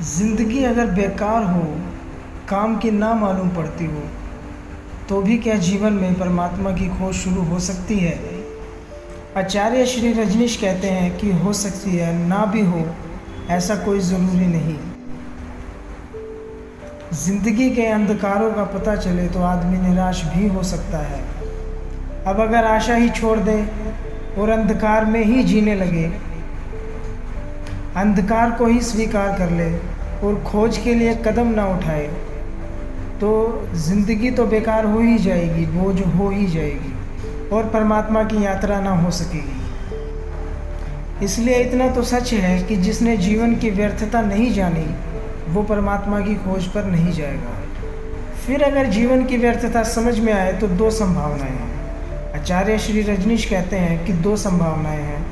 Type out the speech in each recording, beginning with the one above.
ज़िंदगी अगर बेकार हो, काम की ना मालूम पड़ती हो, तो भी क्या जीवन में परमात्मा की खोज शुरू हो सकती है? आचार्य श्री रजनीश कहते हैं कि हो सकती है, ना भी हो, ऐसा कोई ज़रूरी नहीं। ज़िंदगी के अंधकारों का पता चले तो आदमी निराश भी हो सकता है। अब अगर आशा ही छोड़ दे और अंधकार में ही जीने लगे, अंधकार को ही स्वीकार कर ले और खोज के लिए कदम ना उठाए, तो ज़िंदगी तो बेकार हो ही जाएगी, बोझ हो ही जाएगी और परमात्मा की यात्रा ना हो सकेगी। इसलिए इतना तो सच है कि जिसने जीवन की व्यर्थता नहीं जानी, वो परमात्मा की खोज पर नहीं जाएगा। फिर अगर जीवन की व्यर्थता समझ में आए तो दो संभावनाएं हैं। आचार्य श्री रजनीश कहते हैं कि दो संभावनाएं हैं।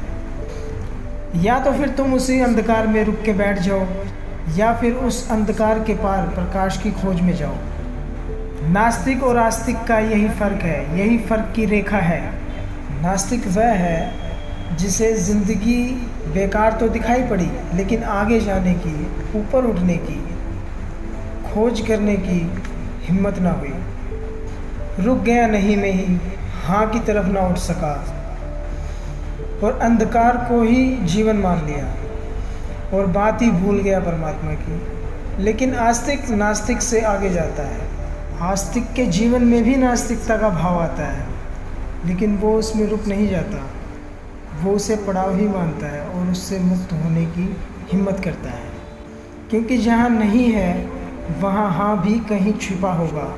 या तो फिर तुम उसी अंधकार में रुक के बैठ जाओ, या फिर उस अंधकार के पार प्रकाश की खोज में जाओ। नास्तिक और आस्तिक का यही फ़र्क है, यही फ़र्क की रेखा है। नास्तिक वह है जिसे ज़िंदगी बेकार तो दिखाई पड़ी, लेकिन आगे जाने की, ऊपर उठने की, खोज करने की हिम्मत ना हुई। रुक गया नहीं में ही, हाँ की तरफ ना उठ सका और अंधकार को ही जीवन मान लिया और बात ही भूल गया परमात्मा की। लेकिन आस्तिक नास्तिक से आगे जाता है। आस्तिक के जीवन में भी नास्तिकता का भाव आता है, लेकिन वो उसमें रुक नहीं जाता, वो उसे पड़ाव ही मानता है और उससे मुक्त होने की हिम्मत करता है। क्योंकि जहाँ नहीं है वहाँ हाँ भी कहीं छिपा होगा,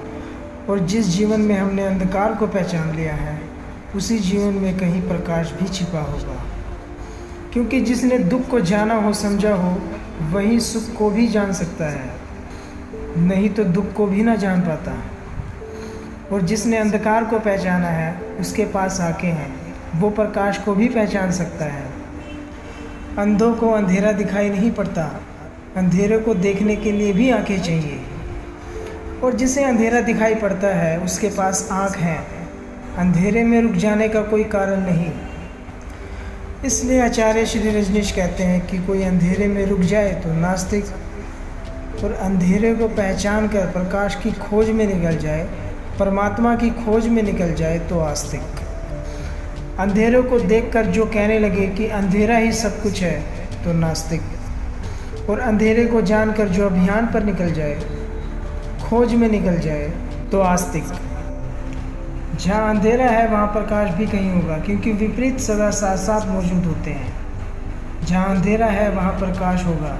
और जिस जीवन में हमने अंधकार को पहचान लिया है, उसी जीवन में कहीं प्रकाश भी छिपा होगा। क्योंकि जिसने दुख को जाना हो, समझा हो, वही सुख को भी जान सकता है, नहीं तो दुख को भी ना जान पाता। और जिसने अंधकार को पहचाना है, उसके पास आंखें हैं, वो प्रकाश को भी पहचान सकता है। अंधों को अंधेरा दिखाई नहीं पड़ता, अंधेरे को देखने के लिए भी आंखें चाहिए। और जिसे अंधेरा दिखाई पड़ता है, उसके पास आँख है, अंधेरे में रुक जाने का कोई कारण नहीं। इसलिए आचार्य श्री रजनीश कहते हैं कि कोई अंधेरे में रुक जाए तो नास्तिक, और अंधेरे को पहचान कर प्रकाश की खोज में निकल जाए, परमात्मा की खोज में निकल जाए तो आस्तिक। अंधेरे को देखकर जो कहने लगे कि अंधेरा ही सब कुछ है तो नास्तिक, और अंधेरे को जानकर जो अभियान पर निकल जाए, खोज में निकल जाए तो आस्तिक। जहाँ अंधेरा है वहाँ प्रकाश भी कहीं होगा, क्योंकि विपरीत सदा साथ साथ मौजूद होते हैं। जहाँ अंधेरा है वहाँ प्रकाश होगा,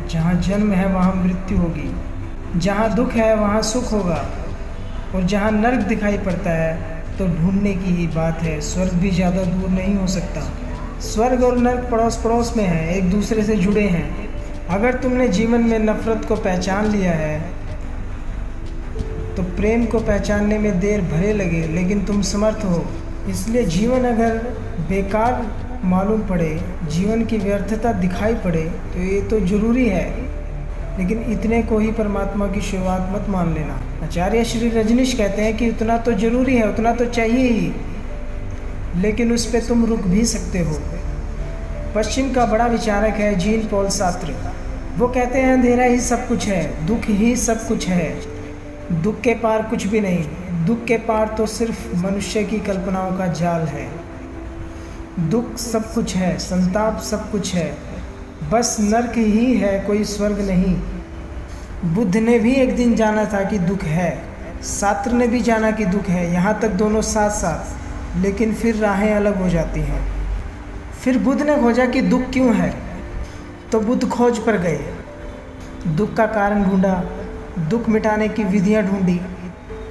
जहाँ जन्म है वहाँ मृत्यु होगी, जहाँ दुख है वहाँ सुख होगा, और जहाँ नर्क दिखाई पड़ता है तो ढूंढने की ही बात है। स्वर्ग भी ज़्यादा दूर नहीं हो सकता। स्वर्ग और नर्क पड़ोस पड़ोस में हैं, एक दूसरे से जुड़े हैं। अगर तुमने जीवन में नफ़रत को पहचान लिया है तो प्रेम को पहचानने में देर भले लगे, लेकिन तुम समर्थ हो। इसलिए जीवन अगर बेकार मालूम पड़े, जीवन की व्यर्थता दिखाई पड़े, तो ये तो ज़रूरी है, लेकिन इतने को ही परमात्मा की शुरुआत मत मान लेना। आचार्य श्री रजनीश कहते हैं कि उतना तो ज़रूरी है, उतना तो चाहिए ही, लेकिन उस पर तुम रुक भी सकते हो। पश्चिम का बड़ा विचारक है जीन पॉल सार्त्रे। वो कहते हैं अंधेरा ही सब कुछ है, दुख ही सब कुछ है, दुख के पार कुछ भी नहीं। दुख के पार तो सिर्फ मनुष्य की कल्पनाओं का जाल है। दुख सब कुछ है, संताप सब कुछ है, बस नर्क ही है, कोई स्वर्ग नहीं। बुद्ध ने भी एक दिन जाना था कि दुख है, सार्त्रे ने भी जाना कि दुख है, यहाँ तक दोनों साथ साथ, लेकिन फिर राहें अलग हो जाती हैं। फिर बुद्ध ने खोजा कि दुख क्यों है, तो बुद्ध खोज पर गए, दुख का कारण ढूंढा, दुख मिटाने की विधियाँ ढूंढी,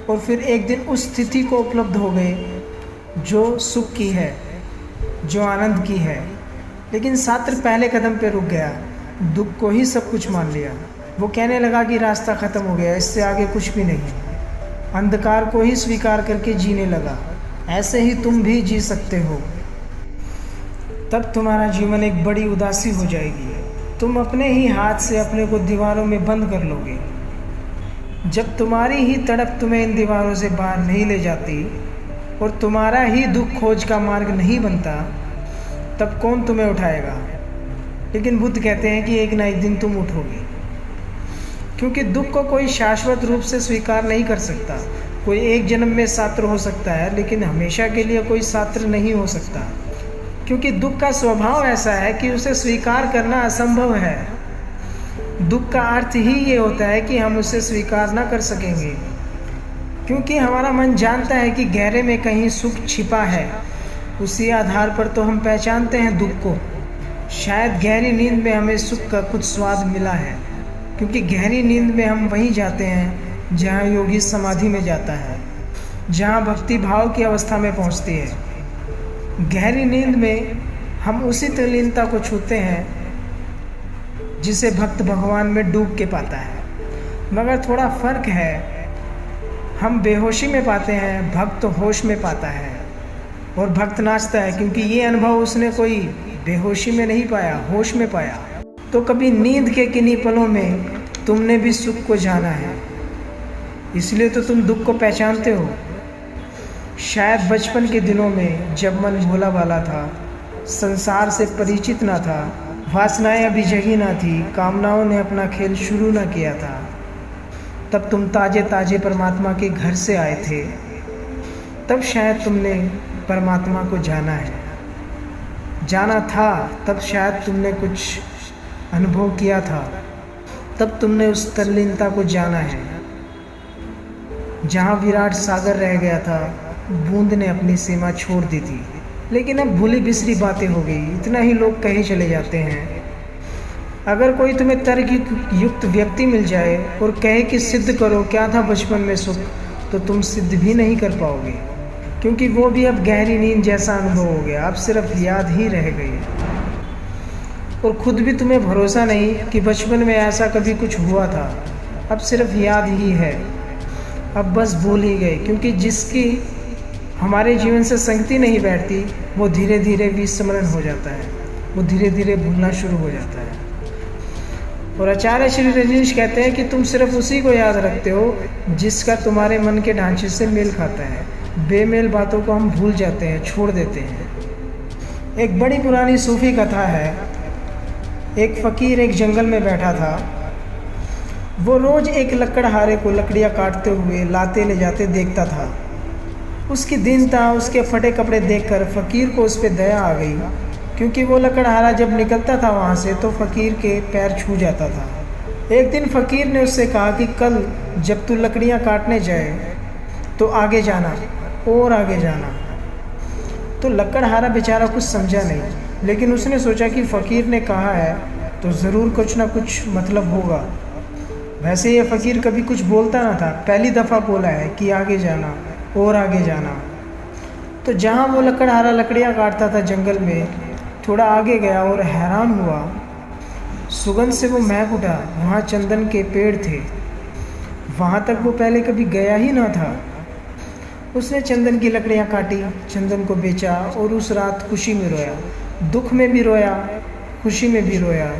और फिर एक दिन उस स्थिति को उपलब्ध हो गए जो सुख की है, जो आनंद की है। लेकिन सार्त्रे पहले कदम पे रुक गया, दुख को ही सब कुछ मान लिया। वो कहने लगा कि रास्ता ख़त्म हो गया, इससे आगे कुछ भी नहीं। अंधकार को ही स्वीकार करके जीने लगा। ऐसे ही तुम भी जी सकते हो। तब तुम्हारा जीवन एक बड़ी उदासी हो जाएगी। तुम अपने ही हाथ से अपने को दीवारों में बंद कर लोगे। जब तुम्हारी ही तड़प तुम्हें इन दीवारों से बाहर नहीं ले जाती और तुम्हारा ही दुख खोज का मार्ग नहीं बनता, तब कौन तुम्हें उठाएगा। लेकिन बुद्ध कहते हैं कि एक ना एक दिन तुम उठोगे। क्योंकि दुख को कोई शाश्वत रूप से स्वीकार नहीं कर सकता। कोई एक जन्म में छात्र हो सकता है, लेकिन हमेशा के लिए कोई छात्र नहीं हो सकता, क्योंकि दुख का स्वभाव ऐसा है कि उसे स्वीकार करना असंभव है। दुख का अर्थ ही ये होता है कि हम उसे स्वीकार ना कर सकेंगे, क्योंकि हमारा मन जानता है कि गहरे में कहीं सुख छिपा है। उसी आधार पर तो हम पहचानते हैं दुख को। शायद गहरी नींद में हमें सुख का कुछ स्वाद मिला है, क्योंकि गहरी नींद में हम वहीं जाते हैं जहाँ योगी समाधि में जाता है, जहाँ भक्ति भाव की अवस्था में पहुँचती है। गहरी नींद में हम उसी तल्लीनता को छूते हैं जिसे भक्त भगवान में डूब के पाता है। मगर थोड़ा फर्क है, हम बेहोशी में पाते हैं, भक्त होश में पाता है। और भक्त नाचता है, क्योंकि ये अनुभव उसने कोई बेहोशी में नहीं पाया, होश में पाया। तो कभी नींद के किन्हीं पलों में तुमने भी सुख को जाना है, इसलिए तो तुम दुख को पहचानते हो। शायद बचपन के दिनों में जब मन भोला भाला था, संसार से परिचित ना था, वासनाएं अभी जगी ना थी, कामनाओं ने अपना खेल शुरू ना किया था, तब तुम ताजे ताजे परमात्मा के घर से आए थे। तब शायद तुमने परमात्मा को जाना है, जाना था। तब शायद तुमने कुछ अनुभव किया था, तब तुमने उस तल्लीनता को जाना है जहाँ विराट सागर रह गया था, बूंद ने अपनी सीमा छोड़ दी थी। लेकिन अब भूली बिसरी बातें हो गई, इतना ही लोग कहे चले जाते हैं। अगर कोई तुम्हें तर्क युक्त व्यक्ति मिल जाए और कहे कि सिद्ध करो क्या था बचपन में सुख, तो तुम सिद्ध भी नहीं कर पाओगे, क्योंकि वो भी अब गहरी नींद जैसा अनुभव हो गया। अब सिर्फ याद ही रह गई, और खुद भी तुम्हें भरोसा नहीं कि बचपन में ऐसा कभी कुछ हुआ था। अब सिर्फ याद ही है, अब बस भूल ही गए, क्योंकि जिसकी हमारे जीवन से संगति नहीं बैठती, वो धीरे धीरे विस्मरण हो जाता है, वो धीरे धीरे भूलना शुरू हो जाता है। और आचार्य श्री रजनीश कहते हैं कि तुम सिर्फ उसी को याद रखते हो जिसका तुम्हारे मन के ढांचे से मेल खाता है। बेमेल बातों को हम भूल जाते हैं, छोड़ देते हैं। एक बड़ी पुरानी सूफी कथा है। एक फ़कीर एक जंगल में बैठा था। वो रोज़ एक लकड़हारे को लकड़ियाँ काटते हुए लाते ले जाते देखता था। उसकी दीनता, उसके फटे कपड़े देखकर फ़कीर को उस पर दया आ गई, क्योंकि वो लकड़हारा जब निकलता था वहाँ से तो फ़कीर के पैर छू जाता था। एक दिन फ़कीर ने उससे कहा कि कल जब तू लकड़ियाँ काटने जाए तो आगे जाना और आगे जाना। तो लकड़हारा बेचारा कुछ समझा नहीं, लेकिन उसने सोचा कि फ़कीर ने कहा है तो ज़रूर कुछ ना कुछ मतलब होगा। वैसे ये फ़कीर कभी कुछ बोलता ना था, पहली दफ़ा बोला है कि आगे जाना और आगे जाना। तो जहाँ वो लकड़हारा लकड़ियाँ काटता था जंगल में, थोड़ा आगे गया और हैरान हुआ, सुगंध से वो महक उठा। वहाँ चंदन के पेड़ थे, वहाँ तक वो पहले कभी गया ही ना था। उसने चंदन की लकड़ियाँ काटी, चंदन को बेचा और उस रात खुशी में रोया, दुख में भी रोया, खुशी में भी रोया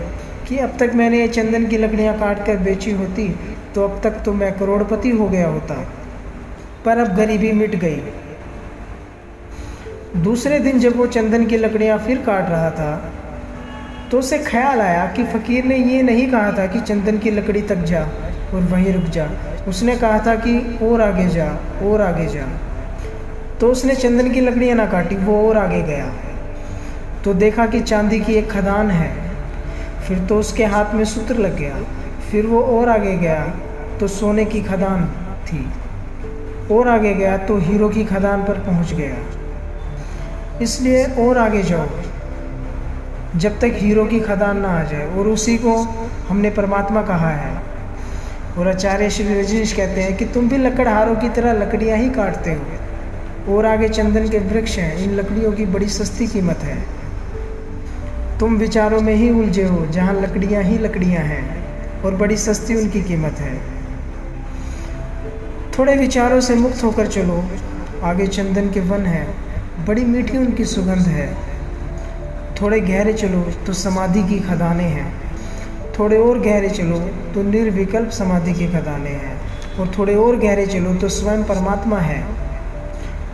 कि अब तक मैंने ये चंदन की लकड़ियाँ काट कर बेची होती तो अब तक तो मैं करोड़पति हो गया होता, पर अब गरीबी मिट गई। दूसरे दिन जब वो चंदन की लकड़ियाँ फिर काट रहा था तो उसे ख्याल आया कि फ़कीर ने ये नहीं कहा था कि चंदन की लकड़ी तक जा और वहीं रुक जा, उसने कहा था कि और आगे जा और आगे जा। तो उसने चंदन की लकड़ियाँ ना काटी, वो और आगे गया तो देखा कि चांदी की एक खदान है। फिर तो उसके हाथ में सूत्र लग गया। फिर वो और आगे गया तो सोने की खदान थी, और आगे गया तो हीरो की खदान पर पहुंच गया। इसलिए और आगे जाओ जब तक हीरो की खदान ना आ जाए, और उसी को हमने परमात्मा कहा है। और आचार्य श्री रजनीश कहते हैं कि तुम भी लकड़हारों की तरह लकड़ियाँ ही काटते हो, और आगे चंदन के वृक्ष हैं, इन लकड़ियों की बड़ी सस्ती कीमत है। तुम विचारों में ही उलझे हो जहाँ लकड़ियाँ ही लकड़ियाँ हैं और बड़ी सस्ती उनकी कीमत है। थोड़े विचारों से मुक्त होकर चलो, आगे चंदन के वन है, बड़ी मीठी उनकी सुगंध है। थोड़े गहरे चलो तो समाधि की खदानें हैं, थोड़े और गहरे चलो तो निर्विकल्प समाधि की खदानें हैं, और थोड़े और गहरे चलो तो स्वयं परमात्मा है।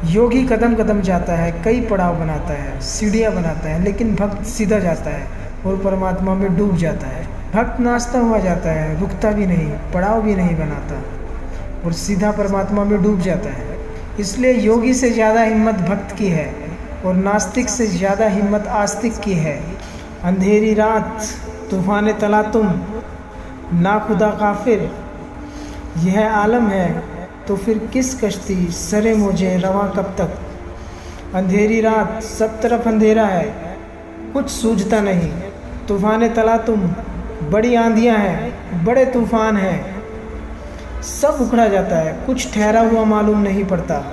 योगी कदम कदम जाता है, कई पड़ाव बनाता है, सीढ़ियाँ बनाता है, लेकिन भक्त सीधा जाता है और परमात्मा में डूब जाता है। भक्त नाचता हुआ जाता है, रुकता भी नहीं, पड़ाव भी नहीं बनाता और सीधा परमात्मा में डूब जाता है। इसलिए योगी से ज़्यादा हिम्मत भक्त की है और नास्तिक से ज़्यादा हिम्मत आस्तिक की है। अंधेरी रात, तूफान तलातुम, ना खुदा काफिर, यह आलम है तो फिर किस कश्ती सरे मोजे रवां कब तक। अंधेरी रात, सब तरफ अंधेरा है, कुछ सूझता नहीं। तूफान तलातुम, बड़ी आंधियाँ हैं, बड़े तूफान हैं, सब उखड़ा जाता है, कुछ ठहरा हुआ मालूम नहीं पड़ता,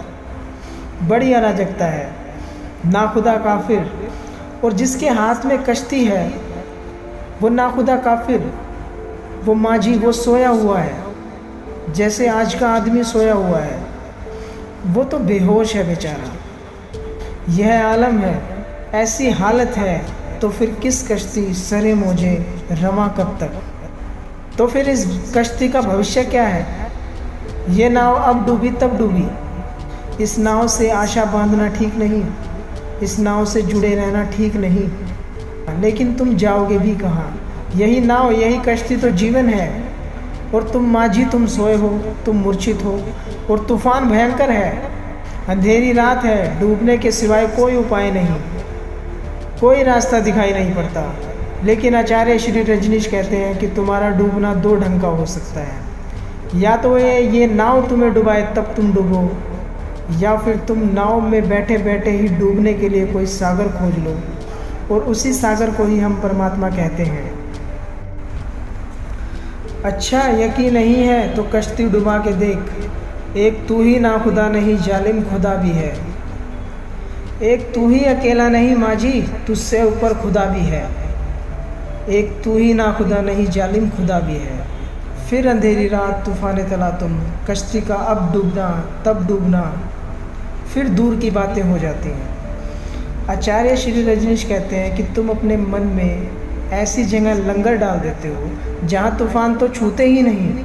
बड़ी अराजकता है। नाखुदा काफिर, और जिसके हाथ में कश्ती है वो नाखुदा काफिर, वो माझी, वो सोया हुआ है, जैसे आज का आदमी सोया हुआ है, वो तो बेहोश है बेचारा। यह आलम है, ऐसी हालत है तो फिर किस कश्ती सरे मोजे रवां कब तक। तो फिर इस कश्ती का भविष्य क्या है? ये नाव अब डूबी तब डूबी। इस नाव से आशा बांधना ठीक नहीं, इस नाव से जुड़े रहना ठीक नहीं, लेकिन तुम जाओगे भी कहाँ? यही नाव, यही कश्ती तो जीवन है, और तुम माझी, तुम सोए हो, तुम मूर्छित हो, और तूफान भयंकर है। अंधेरी रात है, डूबने के सिवाय कोई उपाय नहीं, कोई रास्ता दिखाई नहीं पड़ता। लेकिन आचार्य श्री रजनीश कहते हैं कि तुम्हारा डूबना दो ढंग का हो सकता है, या तो ये नाव तुम्हें डुबाए तब तुम डूबो, या फिर तुम नाव में बैठे बैठे ही डूबने के लिए कोई सागर खोज लो, और उसी सागर को ही हम परमात्मा कहते हैं। अच्छा, यकीन नहीं है तो कश्ती डुबा के देख, एक तू ही ना खुदा नहीं, जालिम खुदा भी है। एक तू ही अकेला नहीं माझी, तुझसे ऊपर खुदा भी है। एक तू ही ना खुदा नहीं, जालिम खुदा भी है। फिर अंधेरी रात, तूफान तलातुम, कश्ती का अब डूबना तब डूबना, फिर दूर की बातें हो जाती हैं। आचार्य श्री रजनीश कहते हैं कि तुम अपने मन में ऐसी जगह लंगर डाल देते हो जहाँ तूफान तो छूते ही नहीं,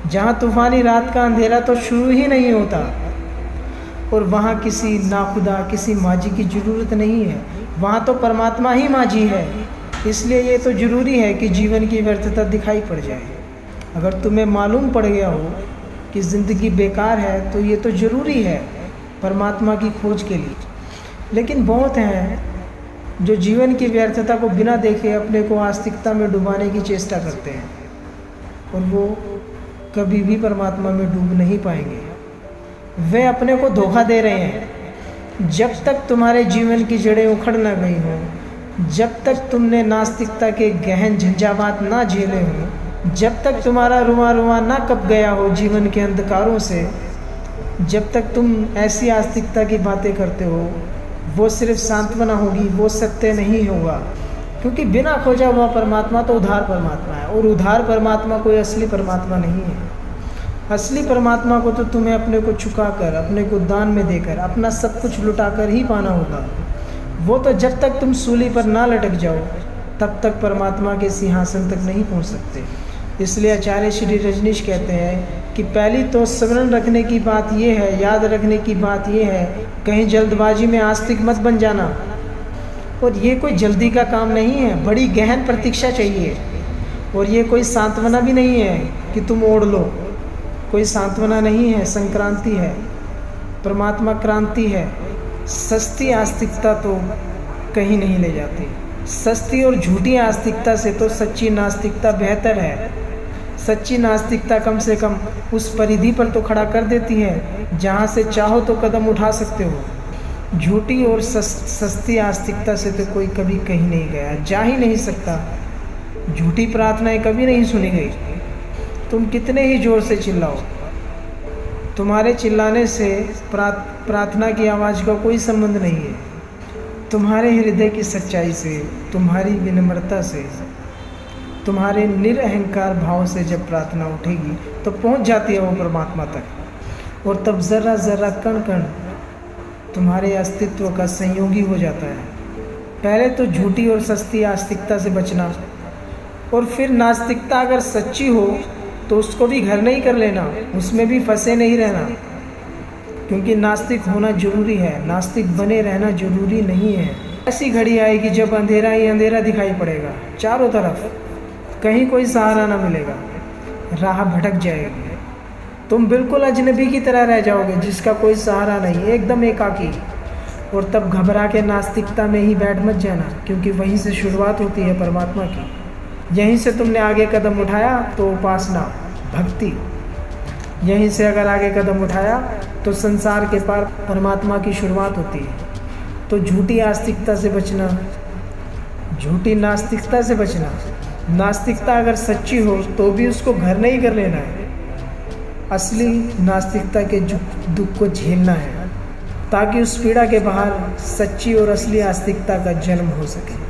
जहाँ तूफानी रात का अंधेरा तो शुरू ही नहीं होता, और वहाँ किसी नाखुदा, किसी माझी की ज़रूरत नहीं है, वहाँ तो परमात्मा ही माझी है। इसलिए ये तो ज़रूरी है कि जीवन की व्यर्थता दिखाई पड़ जाए। अगर तुम्हें मालूम पड़ गया हो कि ज़िंदगी बेकार है तो ये तो ज़रूरी है परमात्मा की खोज के लिए। लेकिन बहुत हैं जो जीवन की व्यर्थता को बिना देखे अपने को आस्तिकता में डुबाने की चेष्टा करते हैं, और वो कभी भी परमात्मा में डूब नहीं पाएंगे। वे अपने को धोखा दे रहे हैं। जब तक तुम्हारे जीवन की जड़ें उखड़ ना गई हों, जब तक तुमने नास्तिकता के गहन झंझावात ना झेले हों, जब तक तुम्हारा रुआ रुआ ना कप गया हो जीवन के अंधकारों से, जब तक तुम ऐसी आस्तिकता की बातें करते हो, वो सिर्फ सांत्वना होगी, वो सत्य नहीं होगा। क्योंकि बिना खोजा हुआ परमात्मा तो उधार परमात्मा है, और उधार परमात्मा कोई असली परमात्मा नहीं है। असली परमात्मा को तो तुम्हें अपने को चुकाकर, अपने को दान में देकर, अपना सब कुछ लुटाकर ही पाना होगा। वो तो जब तक तुम सूली पर ना लटक जाओ तब तक परमात्मा के सिंहासन तक नहीं पहुंच सकते। इसलिए आचार्य श्री रजनीश कहते हैं कि पहली तो स्मरण रखने की बात ये है, याद रखने की बात ये है, कहीं जल्दबाजी में आस्तिक मत बन जाना। और ये कोई जल्दी का काम नहीं है, बड़ी गहन प्रतीक्षा चाहिए। और ये कोई सांत्वना भी नहीं है कि तुम ओढ़ लो, कोई सांत्वना नहीं है, संक्रांति है, परमात्मा क्रांति है। सस्ती आस्तिकता तो कहीं नहीं ले जाती। सस्ती और झूठी आस्तिकता से तो सच्ची नास्तिकता बेहतर है। सच्ची नास्तिकता कम से कम उस परिधि पर तो खड़ा कर देती है जहाँ से चाहो तो कदम उठा सकते हो। झूठी और सस्ती आस्तिकता से तो कोई कभी कहीं नहीं गया, जा ही नहीं सकता। झूठी प्रार्थनाएं कभी नहीं सुनी गई। तुम कितने ही जोर से चिल्लाओ, तुम्हारे चिल्लाने से प्रार्थना की आवाज़ का कोई संबंध नहीं है। तुम्हारे हृदय की सच्चाई से, तुम्हारी विनम्रता से, तुम्हारे निरअहंकार भाव से जब प्रार्थना उठेगी तो पहुंच जाती है वो परमात्मा तक। और तब ज़रा ज़रा कण कण तुम्हारे अस्तित्व का संयोगी हो जाता है। पहले तो झूठी और सस्ती आस्तिकता से बचना, और फिर नास्तिकता अगर सच्ची हो तो उसको भी घर नहीं कर लेना, उसमें भी फंसे नहीं रहना। क्योंकि नास्तिक होना जरूरी है, नास्तिक बने रहना जरूरी नहीं है। ऐसी घड़ी आएगी जब अंधेरा ही अंधेरा दिखाई पड़ेगा चारों तरफ, कहीं कोई सहारा ना मिलेगा, राह भटक जाएगी। तुम बिल्कुल अजनबी की तरह रह जाओगे, जिसका कोई सहारा नहीं, एकदम एकाकी। और तब घबरा के नास्तिकता में ही बैठ मत जाना, क्योंकि वहीं से शुरुआत होती है परमात्मा की। यहीं से तुमने आगे कदम उठाया तो उपासना, भक्ति। यहीं से अगर आगे कदम उठाया तो संसार के पार परमात्मा की शुरुआत होती है। तो झूठी आस्तिकता से बचना, झूठी नास्तिकता से बचना। नास्तिकता अगर सच्ची हो तो भी उसको घर नहीं कर लेना है। असली नास्तिकता के दुख को झेलना है, ताकि उस पीड़ा के बाहर सच्ची और असली आस्तिकता का जन्म हो सके।